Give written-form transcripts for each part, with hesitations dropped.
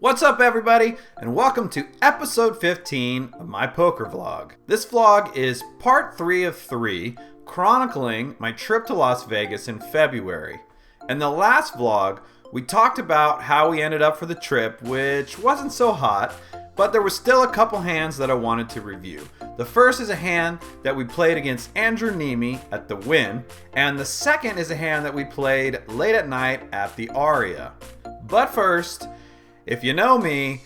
What's up, everybody, and welcome to episode 15 of my poker vlog. This vlog is part 3 of 3, chronicling my trip to Las Vegas in February. In the last vlog, we talked about how we ended up for the trip, which wasn't so hot, but there was still a couple hands that I wanted to review. The first is a hand that we played against Andrew Neeme at the Wynn, and the second is a hand that we played late at night at the Aria. But first, if you know me,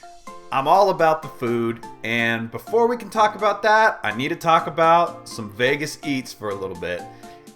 I'm all about the food, and before we can talk about that, I need to talk about some Vegas eats for a little bit.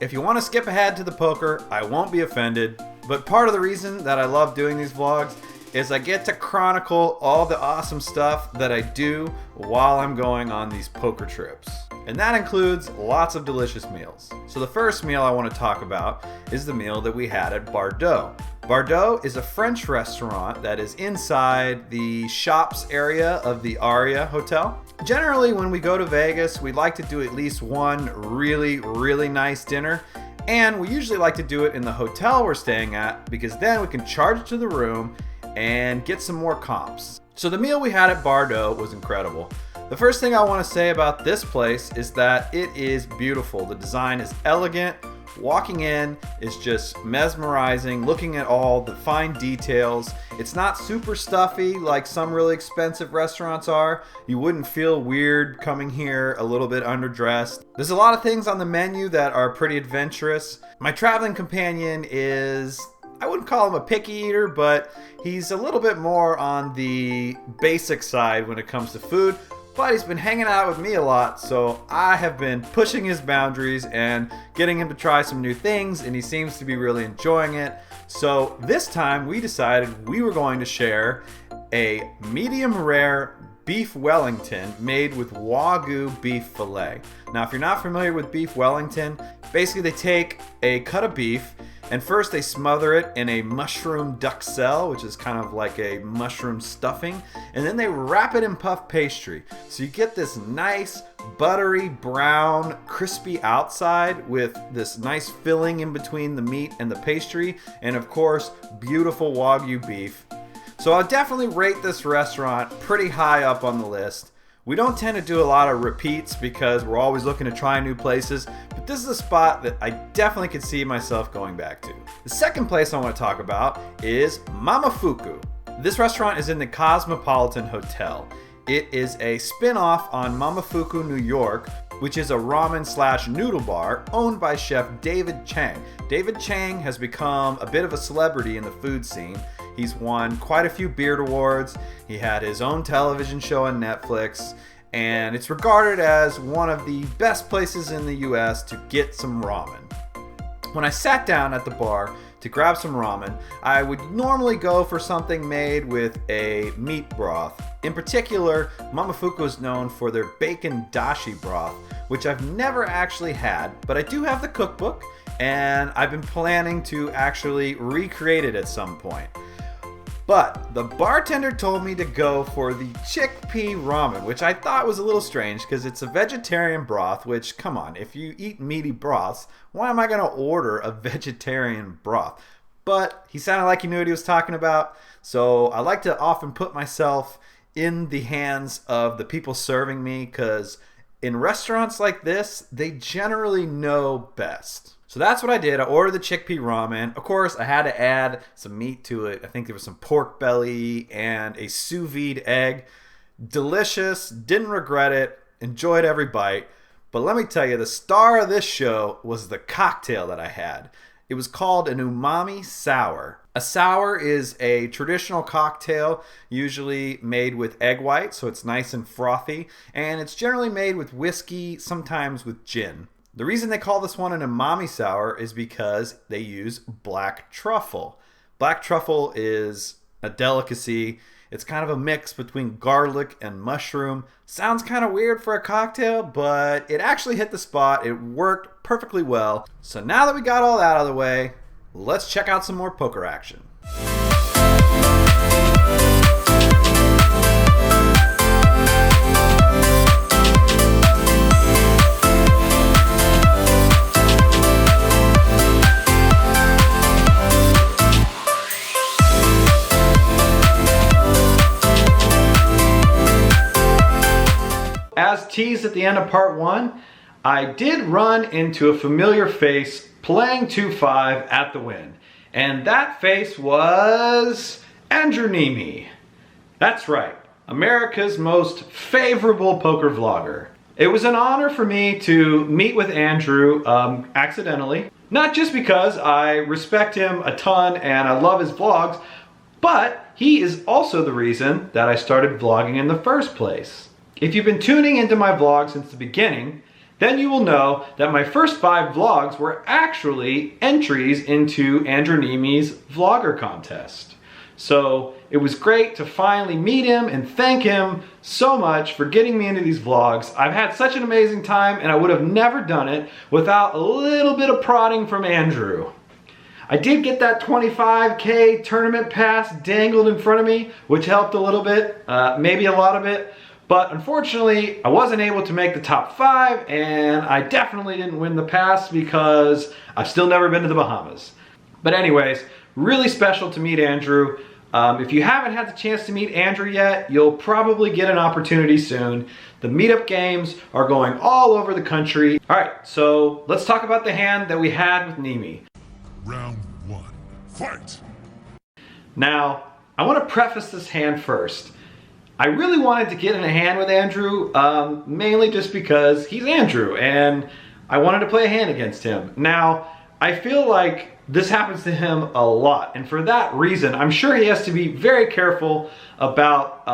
If you want to skip ahead to the poker, I won't be offended, but part of the reason that I love doing these vlogs is I get to chronicle all the awesome stuff that I do while I'm going on these poker trips. And that includes lots of delicious meals. So the first meal I want to talk about is the meal that we had at Bardot. Bardot is a French restaurant that is inside the shops area of the Aria Hotel. Generally, when we go to Vegas, we like to do at least one really nice dinner. And we usually like to do it in the hotel we're staying at because then we can charge it to the room and get some more comps. So the meal we had at Bardot was incredible. The first thing I want to say about this place is that it is beautiful. The design is elegant. Walking in is just mesmerizing, looking at all the fine details. It's not super stuffy like some really expensive restaurants are. You wouldn't feel weird coming here a little bit underdressed. There's a lot of things on the menu that are pretty adventurous. My traveling companion is, I wouldn't call him a picky eater, but he's a little bit more on the basic side when it comes to food. But he's been hanging out with me a lot, so I have been pushing his boundaries and getting him to try some new things, and he seems to be really enjoying it. So this time we decided we were going to share a medium rare beef Wellington made with Wagyu beef fillet. Now, if you're not familiar with beef Wellington, basically they take a cut of beef and first they smother it in a mushroom duxelle, which is kind of like a mushroom stuffing, and then they wrap it in puff pastry. So you get this nice, buttery, brown, crispy outside with this nice filling in between the meat and the pastry, and of course, beautiful Wagyu beef. So I'll definitely rate this restaurant pretty high up on the list. We don't tend to do a lot of repeats because we're always looking to try new places, but this is a spot that I definitely could see myself going back to. The second place I want to talk about is Momofuku. This restaurant is in the Cosmopolitan Hotel. It is a spin-off on Momofuku, New York, which is a ramen/noodle bar owned by chef David Chang. David Chang has become a bit of a celebrity in the food scene. He's won quite a few Beard Awards. He had his own television show on Netflix, and it's regarded as one of the best places in the US to get some ramen. When I sat down at the bar to grab some ramen, I would normally go for something made with a meat broth. In particular, Momofuku is known for their bacon dashi broth, which I've never actually had, but I do have the cookbook, and I've been planning to actually recreate it at some point. But the bartender told me to go for the chickpea ramen, which I thought was a little strange because it's a vegetarian broth, which, come on, if you eat meaty broths, why am I going to order a vegetarian broth? But he sounded like he knew what he was talking about, so I like to often put myself in the hands of the people serving me because in restaurants like this, they generally know best. So that's what I did. I ordered the chickpea ramen. Of course, I had to add some meat to it. I think there was some pork belly and a sous vide egg. Delicious. Didn't regret it. Enjoyed every bite. But let me tell you, the star of this show was the cocktail that I had. It was called an umami sour. A sour is a traditional cocktail, usually made with egg white, so it's nice and frothy. And it's generally made with whiskey, sometimes with gin. The reason they call this one an umami sour is because they use black truffle. Black truffle is a delicacy. It's kind of a mix between garlic and mushroom. Sounds kind of weird for a cocktail, but it actually hit the spot. It worked perfectly well. So now that we got all that out of the way, let's check out some more poker action. teased at the end of part 1, I did run into a familiar face playing 2-5 at the Wynn. And that face was Andrew Neeme. That's right, America's most favorable poker vlogger. It was an honor for me to meet with Andrew accidentally. Not just because I respect him a ton and I love his vlogs, but he is also the reason that I started vlogging in the first place. If you've been tuning into my vlogs since the beginning, then you will know that my first 5 vlogs were actually entries into Andrew Neeme's vlogger contest. So it was great to finally meet him and thank him so much for getting me into these vlogs. I've had such an amazing time and I would have never done it without a little bit of prodding from Andrew. I did get that 25K tournament pass dangled in front of me, which helped a little bit, maybe a lot of it. But unfortunately, I wasn't able to make the top 5 and I definitely didn't win the pass because I've still never been to the Bahamas. But anyways, really special to meet Andrew. If you haven't had the chance to meet Andrew yet, you'll probably get an opportunity soon. The meetup games are going all over the country. All right, so let's talk about the hand that we had with Neeme. Round 1, fight! Now, I want to preface this hand first. I really wanted to get in a hand with Andrew, mainly just because he's Andrew, and I wanted to play a hand against him. Now, I feel like this happens to him a lot, and for that reason, I'm sure he has to be very careful about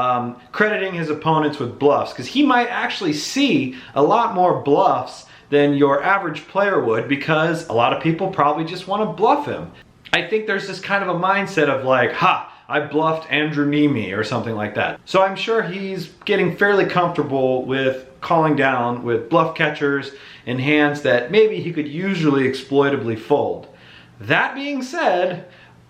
crediting his opponents with bluffs, because he might actually see a lot more bluffs than your average player would, because a lot of people probably just want to bluff him. I think there's this kind of a mindset of like, ha, I bluffed Andrew Neeme or something like that. So I'm sure he's getting fairly comfortable with calling down with bluff catchers and hands that maybe he could usually exploitably fold. That being said,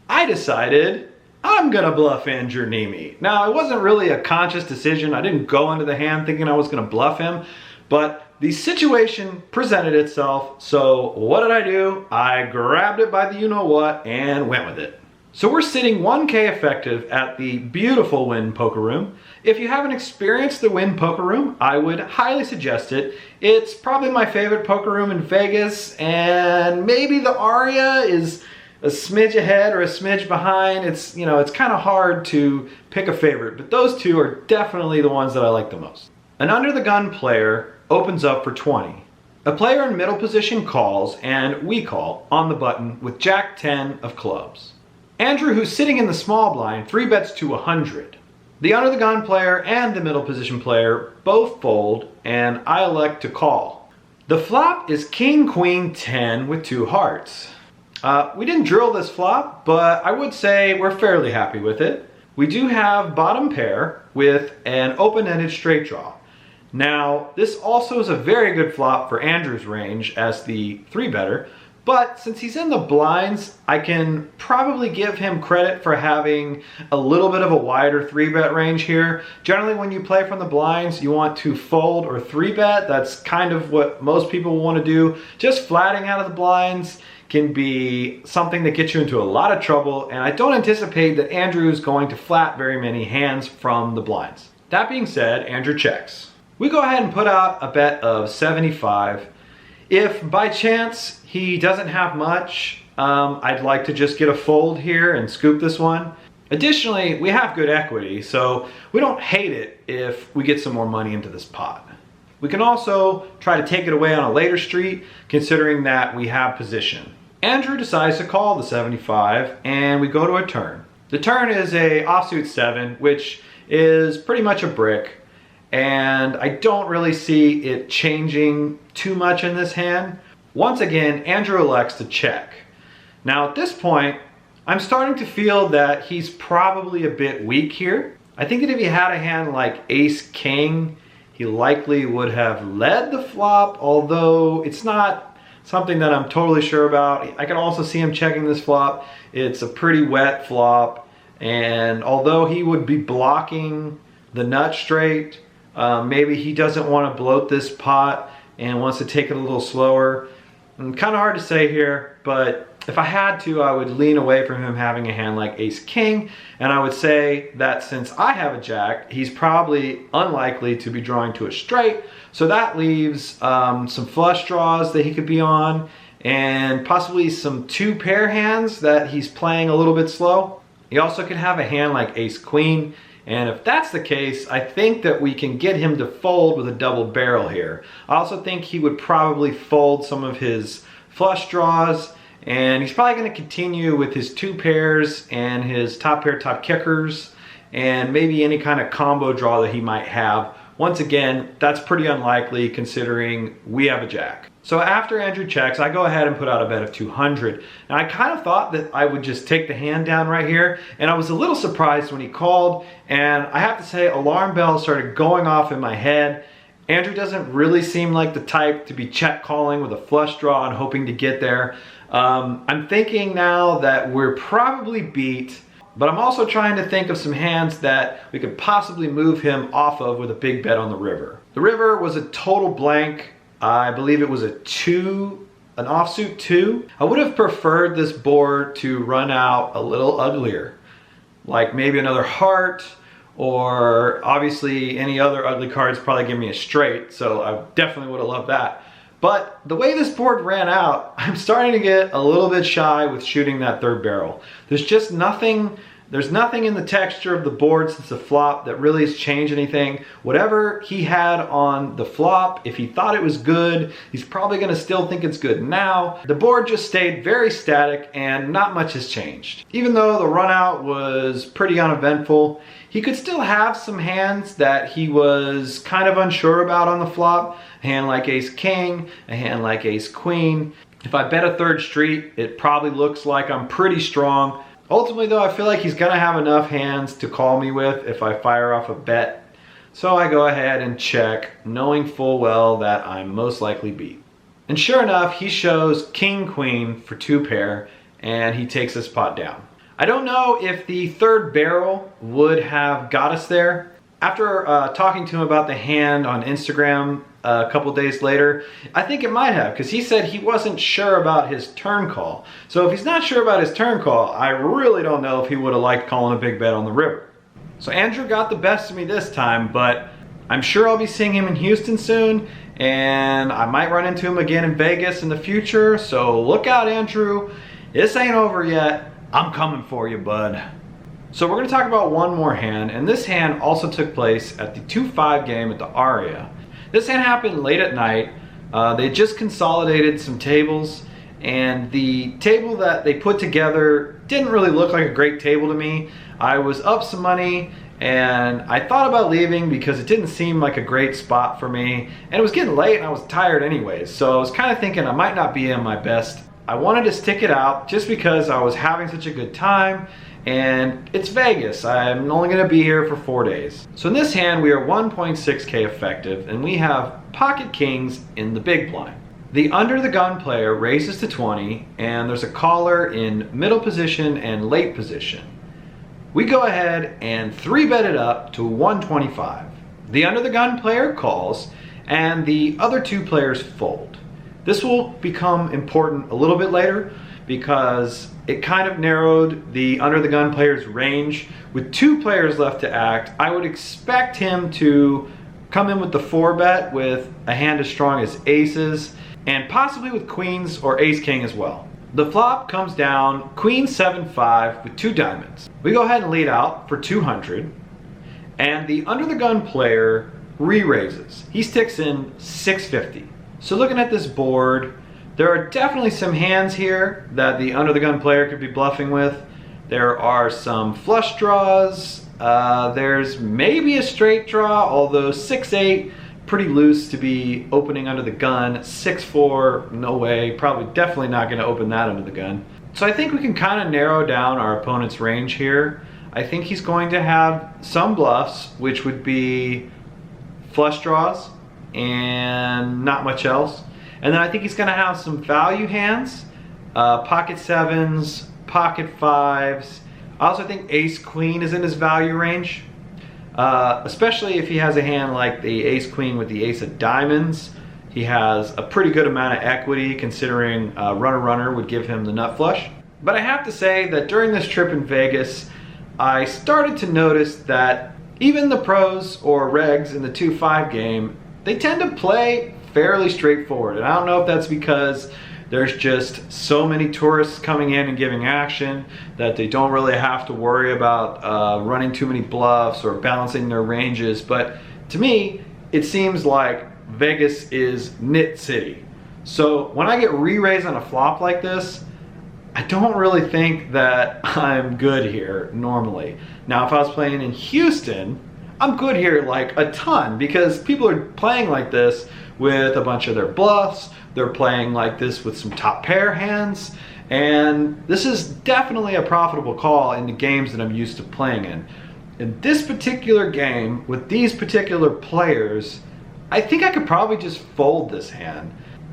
I decided I'm gonna bluff Andrew Neeme. Now, it wasn't really a conscious decision. I didn't go into the hand thinking I was gonna bluff him, but the situation presented itself, so what did I do? I grabbed it by the you-know-what and went with it. So we're sitting 1K effective at the beautiful Wynn Poker Room. If you haven't experienced the Wynn Poker Room, I would highly suggest it. It's probably my favorite poker room in Vegas, and maybe the Aria is a smidge ahead or a smidge behind. It's, you know, it's kind of hard to pick a favorite, but those two are definitely the ones that I like the most. An under the gun player opens up for 20. A player in middle position calls, and we call on the button with Jack 10 of clubs. Andrew, who's sitting in the small blind, 3-bets to 100. The under the gun player and the middle position player both fold, and I elect to call. The flop is King Queen 10 with 2 hearts. We didn't drill this flop, but I would say we're fairly happy with it. We do have bottom pair with an open-ended straight draw. Now, this also is a very good flop for Andrew's range as the 3-better, but since he's in the blinds, I can probably give him credit for having a little bit of a wider 3-bet range here. Generally, when you play from the blinds, you want to fold or 3-bet. That's kind of what most people want to do. Just flatting out of the blinds can be something that gets you into a lot of trouble, and I don't anticipate that Andrew is going to flat very many hands from the blinds. That being said, Andrew checks. We go ahead and put out a bet of 75. If by chance he doesn't have much, I'd like to just get a fold here and scoop this one. Additionally, we have good equity, so we don't hate it if we get some more money into this pot. We can also try to take it away on a later street, considering that we have position. Andrew decides to call the 75, and we go to a turn. The turn is a offsuit 7, which is pretty much a brick, and I don't really see it changing too much in this hand. Once again, Andrew elects to check. Now at this point, I'm starting to feel that he's probably a bit weak here. I think that if he had a hand like Ace-King, he likely would have led the flop, although it's not something that I'm totally sure about. I can also see him checking this flop. It's a pretty wet flop, and although he would be blocking the nut straight, maybe he doesn't want to bloat this pot and wants to take it a little slower. Kind of hard to say here, but if I had to, I would lean away from him having a hand like ace king, and I would say that since I have a jack, he's probably unlikely to be drawing to a straight, so that leaves some flush draws that he could be on, and possibly some 2 pair hands that he's playing a little bit slow. He also could have a hand like ace queen, and if that's the case, I think that we can get him to fold with a double barrel here. I also think he would probably fold some of his flush draws, and he's probably going to continue with his 2 pairs and his top pair top kickers, and maybe any kind of combo draw that he might have. Once again, that's pretty unlikely considering we have a jack. So after Andrew checks, I go ahead and put out a bet of 200. And I kind of thought that I would just take the hand down right here, and I was a little surprised when he called, and I have to say alarm bells started going off in my head. Andrew doesn't really seem like the type to be check calling with a flush draw and hoping to get there. I'm thinking now that we're probably beat, but I'm also trying to think of some hands that we could possibly move him off of with a big bet on the river. The river was a total blank. I believe it was an offsuit 2. I would have preferred this board to run out a little uglier, like maybe another heart, or obviously any other ugly cards probably give me a straight, so I definitely would have loved that. But the way this board ran out, I'm starting to get a little bit shy with shooting that 3rd barrel. There's just nothing, there's nothing in the texture of the board since the flop that really has changed anything. Whatever he had on the flop, if he thought it was good, he's probably gonna still think it's good now. The board just stayed very static and not much has changed. Even though the run out was pretty uneventful, he could still have some hands that he was kind of unsure about on the flop. A hand like ace king, a hand like ace queen. If I bet a 3rd street, it probably looks like I'm pretty strong. Ultimately though, I feel like he's gonna have enough hands to call me with if I fire off a bet. So I go ahead and check, knowing full well that I'm most likely beat. And sure enough, he shows king queen for 2 pair, and he takes this pot down. I don't know if the 3rd barrel would have got us there. After talking to him about the hand on Instagram a couple days later, I think it might have, because he said he wasn't sure about his turn call. So if he's not sure about his turn call, I really don't know if he would have liked calling a big bet on the river. So Andrew got the best of me this time, but I'm sure I'll be seeing him in Houston soon, and I might run into him again in Vegas in the future, so look out, Andrew. This ain't over yet. I'm coming for you, bud. So we're going to talk about one more hand, and this hand also took place at the 2-5 game at the Aria. This hand happened late at night. They just consolidated some tables, and the table that they put together didn't really look like a great table to me. I was up some money, and I thought about leaving because it didn't seem like a great spot for me, and it was getting late and I was tired anyways, so I was kind of thinking I might not be in my best. I wanted to stick it out just because I was having such a good time, and it's Vegas. I'm only going to be here for 4 days. So in this hand, we are 1.6k effective, and we have pocket kings in the big blind. The under the gun player raises to 20, and there's a caller in middle position and late position. We go ahead and 3-bet it up to 125. The under the gun player calls, and the other 2 players fold. This will become important a little bit later because it kind of narrowed the under the gun player's range. With 2 players left to act, I would expect him to come in with the 4-bet with a hand as strong as aces, and possibly with queens or ace king as well. The flop comes down queen 7-5 with 2 diamonds. We go ahead and lead out for 200, and the under the gun player re-raises. He sticks in 650. So looking at this board, there are definitely some hands here that the under the gun player could be bluffing with. There are some flush draws. There's maybe a straight draw, although 6-8, pretty loose to be opening under the gun. 6-4, no way. Probably definitely not going to open that under the gun. So I think we can kind of narrow down our opponent's range here. I think he's going to have some bluffs, which would be flush draws and not much else. And then I think he's going to have some value hands, pocket 7s, pocket 5s. I also think ace queen is in his value range, especially if he has a hand like the ace queen with the ace of diamonds. He has a pretty good amount of equity considering runner would give him the nut flush. But I have to say that during this trip in Vegas, I started to notice that even the pros or regs in the 2-5 game, they tend to play fairly straightforward. And I don't know if that's because there's just so many tourists coming in and giving action that they don't really have to worry about running too many bluffs or balancing their ranges. But to me, it seems like Vegas is Knit City. So when I get re-raised on a flop like this, I don't really think that I'm good here normally. Now, if I was playing in Houston, I'm good here like a ton because people are playing like this with a bunch of their bluffs. They're playing like this with some top pair hands. And this is definitely a profitable call in the games that I'm used to playing in. In this particular game, with these particular players, I think I could probably just fold this hand.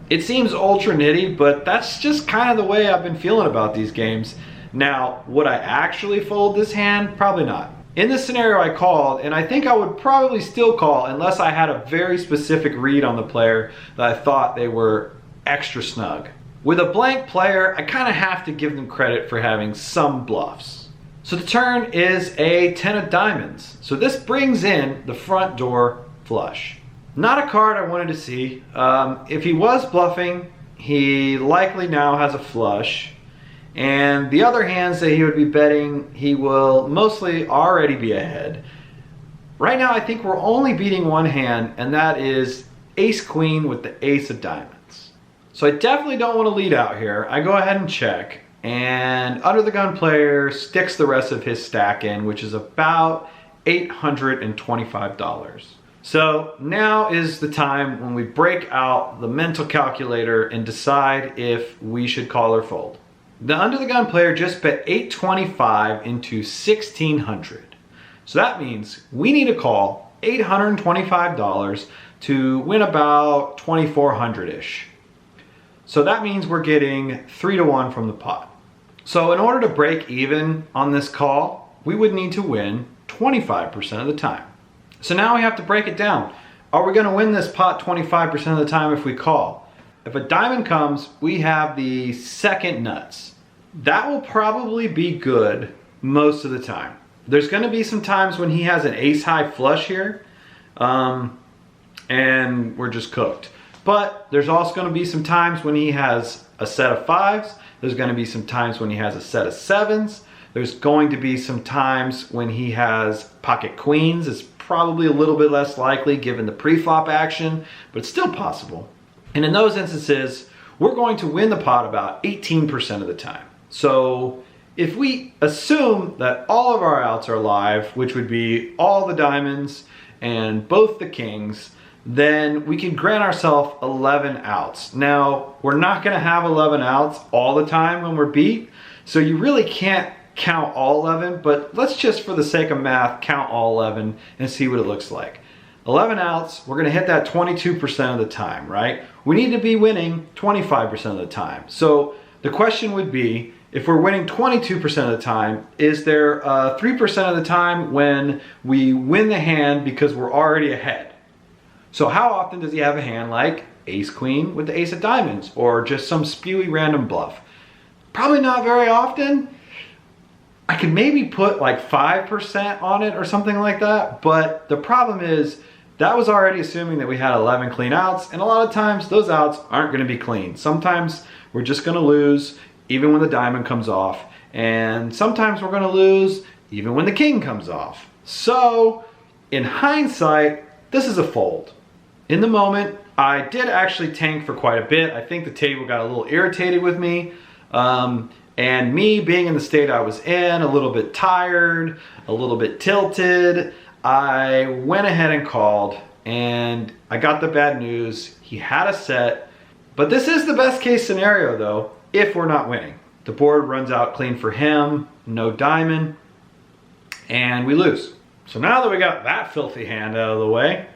It seems ultra nitty, but that's just kind of the way I've been feeling about these games. Now, would I actually fold this hand? Probably not. In this scenario I called, and I think I would probably still call unless I had a very specific read on the player that I thought they were extra snug. With a blank player, I kind of have to give them credit for having some bluffs. So the turn is a 10 of diamonds. So this brings in the front door flush. Not a card I wanted to see. If he was bluffing, he likely now has a flush. And the other hands that he would be betting, he will mostly already be ahead. Right now, I think we're only beating one hand, and that is ace-queen with the ace of diamonds. So I definitely don't want to lead out here. I go ahead and check. And under the gun player sticks the rest of his stack in, which is about $825. So now is the time when we break out the mental calculator and decide if we should call or fold. The under the gun player just bet $825 into $1,600. So that means we need to call $825 to win about $2,400-ish. So that means we're getting 3-1 from the pot. So in order to break even on this call, we would need to win 25% of the time. So now we have to break it down. Are we going to win this pot 25% of the time if we call? If a diamond comes, we have the second nuts. That will probably be good most of the time. There's going to be some times when he has an ace-high flush here, and we're just cooked. But there's also going to be some times when he has a set of fives. There's going to be some times when he has a set of sevens. There's going to be some times when he has pocket queens. It's probably a little bit less likely given the pre-flop action, but it's still possible. And in those instances, we're going to win the pot about 18% of the time. So if we assume that all of our outs are live, which would be all the diamonds and both the kings, then we can grant ourselves 11 outs. Now, we're not going to have 11 outs all the time when we're beat, so you really can't count all 11, but let's just, for the sake of math, count all 11 and see what it looks like. 11 outs, we're going to hit that 22% of the time, right? We need to be winning 25% of the time. So the question would be, if we're winning 22% of the time, is there 3% of the time when we win the hand because we're already ahead? So how often does he have a hand like ace-queen with the ace of diamonds or just some spewy random bluff? Probably not very often. I could maybe put like 5% on it or something like that, but the problem is that was already assuming that we had 11 clean outs, and a lot of times those outs aren't going to be clean. Sometimes we're just going to lose even when the diamond comes off, and sometimes we're going to lose even when the king comes off. So in hindsight, this is a fold. In the moment, I did actually tank for quite a bit. I think the table got a little irritated with me. And me being in the state I was in, a little bit tired, a little bit tilted, I went ahead and called, and I got the bad news. He had a set, but this is the best case scenario though, if we're not winning. The board runs out clean for him, no diamond, and we lose. So now that we got that filthy hand out of the way,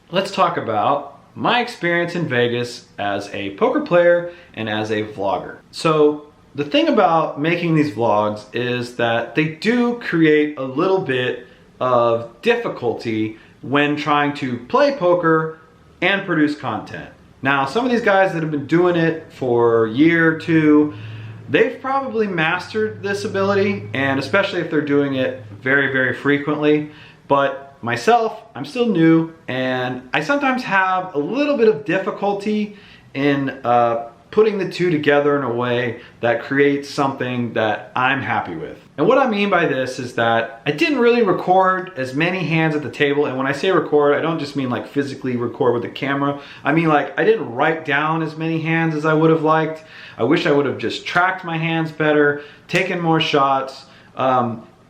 let's talk about my experience in Vegas as a poker player and as a vlogger. So the thing about making these vlogs is that they do create a little bit of difficulty when trying to play poker and produce content. Now, some of these guys that have been doing it for a year or two, they've probably mastered this ability, and especially if they're doing it very, very frequently. But myself, I'm still new, and I sometimes have a little bit of difficulty in putting the two together in a way that creates something that I'm happy with. And what I mean by this is that I didn't really record as many hands at the table, and when I say record, I don't just mean like physically record with the camera. I mean like I didn't write down as many hands as I would have liked. I wish I would have just tracked my hands better, taken more shots.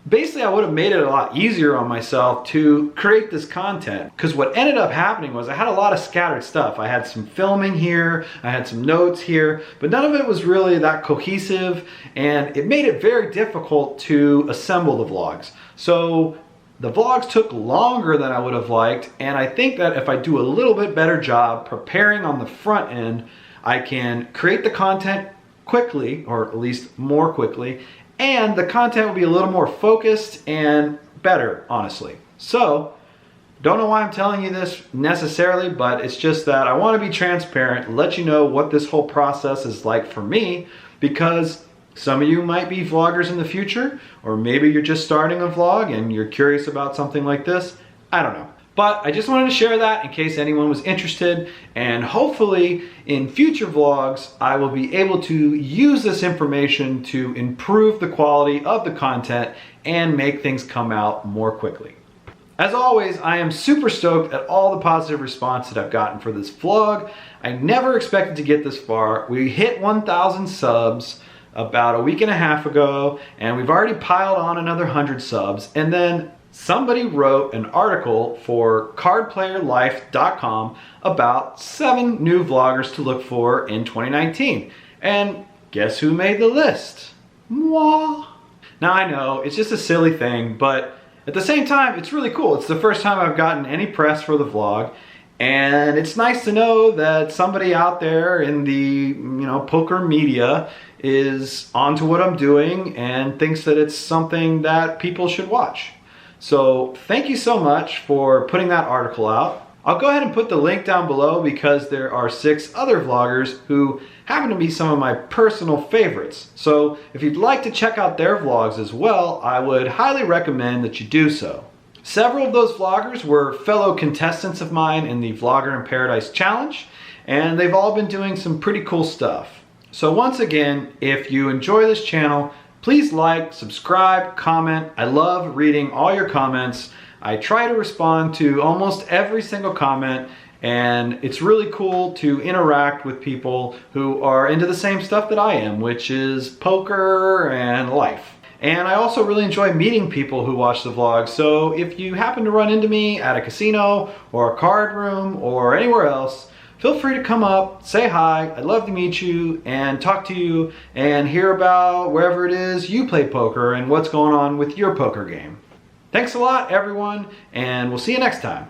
Basically, I would have made it a lot easier on myself to create this content, because what ended up happening was I had a lot of scattered stuff. I had some filming here, I had some notes here, but none of it was really that cohesive, and it made it very difficult to assemble the vlogs. So the vlogs took longer than I would have liked, and I think that if I do a little bit better job preparing on the front end, I can create the content quickly, or at least more quickly, and the content will be a little more focused and better, honestly. So, don't know why I'm telling you this necessarily, but it's just that I want to be transparent, let you know what this whole process is like for me, because some of you might be vloggers in the future, or maybe you're just starting a vlog and you're curious about something like this. I don't know. But I just wanted to share that in case anyone was interested, and hopefully in future vlogs I will be able to use this information to improve the quality of the content and make things come out more quickly. As always, I am super stoked at all the positive response that I've gotten for this vlog. I never expected to get this far. We hit 1,000 subs about a week and a half ago, and we've already piled on another 100 subs, and then somebody wrote an article for cardplayerlife.com about 7 new vloggers to look for in 2019. And guess who made the list? Moi. Now I know, it's just a silly thing, but at the same time, it's really cool. It's the first time I've gotten any press for the vlog, and it's nice to know that somebody out there in the poker media is onto what I'm doing and thinks that it's something that people should watch. So thank you so much for putting that article out. I'll go ahead and put the link down below because there are 6 other vloggers who happen to be some of my personal favorites. So if you'd like to check out their vlogs as well, I would highly recommend that you do so. Several of those vloggers were fellow contestants of mine in the Vlogger in Paradise Challenge, and they've all been doing some pretty cool stuff. So once again, if you enjoy this channel, please like, subscribe, comment. I love reading all your comments. I try to respond to almost every single comment, and it's really cool to interact with people who are into the same stuff that I am, which is poker and life. And I also really enjoy meeting people who watch the vlog, so if you happen to run into me at a casino or a card room or anywhere else, feel free to come up, say hi. I'd love to meet you and talk to you and hear about wherever it is you play poker and what's going on with your poker game. Thanks a lot, everyone, and we'll see you next time.